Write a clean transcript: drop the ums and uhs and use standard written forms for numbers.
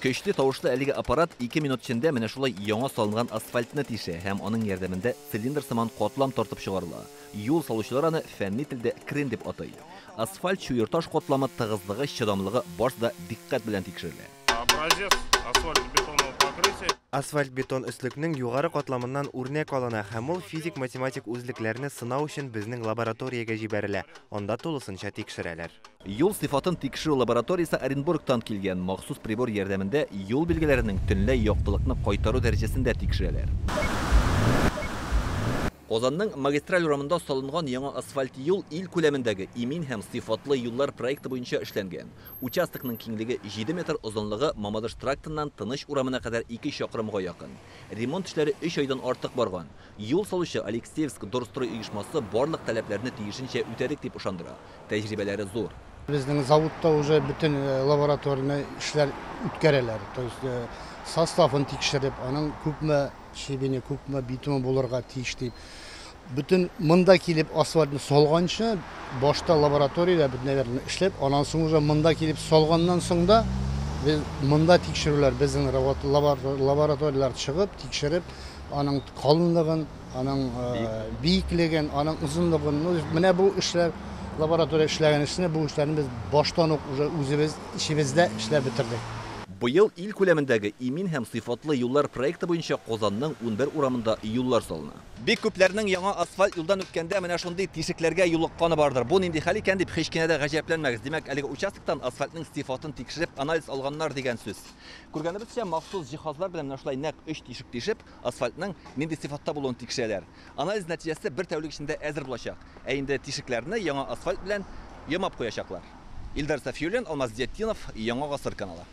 Köşlü тавышлы әлеге аппарат 2 минут içinde менә шулай яңа салынган асфальтны тише һәм аның ярдәмендә цилиндр сыман катлам тартып чыгарыла. Юл салучылар аны фәнни телдә крен дип атай. Асфальт чуерташ катламы тыгызлыгы, чыдамлыгы барысы диккать белән тикшерелә. Образец асфальт-бетонного покрытия. Асфальт-бетон өслükнең югары катламыннан үрнәк алына һәм ул физик-математик үзлекләрне сынау өчен безнең лабораториягә җибәрелә. Анда тулысынча тикшерәләр. Юл сыйфатын тикшерү лабораториясе Оренбургтан килгән махсус прибор ярдәмендә юл билгеләренең төнлә яктылыкны кайтару дәрәҗәсендә тикшерәләр. Озанның магистраль урамында салынган яңа асфальт юл ил күләмендәге имин һәм сыйфатлы юллар проекты буенча эшләнгән. Участокның киңлеге 7 метр, озынлыгы Мамадыш трактыннан Тыныч урамына кадәр 2 чакрымга якын. Ремонт эшләре 3 айдан артык барган. Юл салучы Алексеевск Дорстрой оешмасы барлык таләпләрне тиешенчә үтәдек дип ышандыра. Тәҗрибәләре зур. Bizning zavodda уже bütün laboratoriya işler ütkərələr. То есть составын тикшереп, аның күпме шебене, күпме битумен булырга тиеш дип. Bütün мында килеп асфальтны солганчы, башта лабораториядә бит нәрсәләрне эшләп, аннан соң уже мында килеп солганнан соң да без мында тикшерүләр безнең лабораториялар чыгып, тикшереп, аның калынлыгын, аның биеклеген, аның узынлыгын, менә бу эшләр лаборатория эшләгән эшне бу эшләрне без баштан ук уже үзебез ишебездә эшләп бетердек. Быел ил күләмендәге имин һәм сыйфатлы юллар проекты буенча Казанның 11 урамында юллар салына. Бик күпләрнең яңа асфальт юлдан үткәндә менә шундый тишекләргә юлыкканы бардыр. Бу нинди хәл икән дип һеч кенә дә гаҗәпләнмәгез. Димәк, әлеге участоктан асфальтның сыйфатын тикшереп, анализ алганнар дигән сүз. Күргәнебезчә, махсус җиһазлар белән менә шулай нәкъ 3 тишек тишеп, асфальтның нинди сыйфатта булуын тикшерәләр. Анализ нәтиҗәсе бер тәүлек эчендә әзер булачак. Ә инде тишекләрне яңа асфальт белән ямап куячаклар. Илдар Сафиуллин, Алмаз Зиятдинов, Яңа гасыр каналы.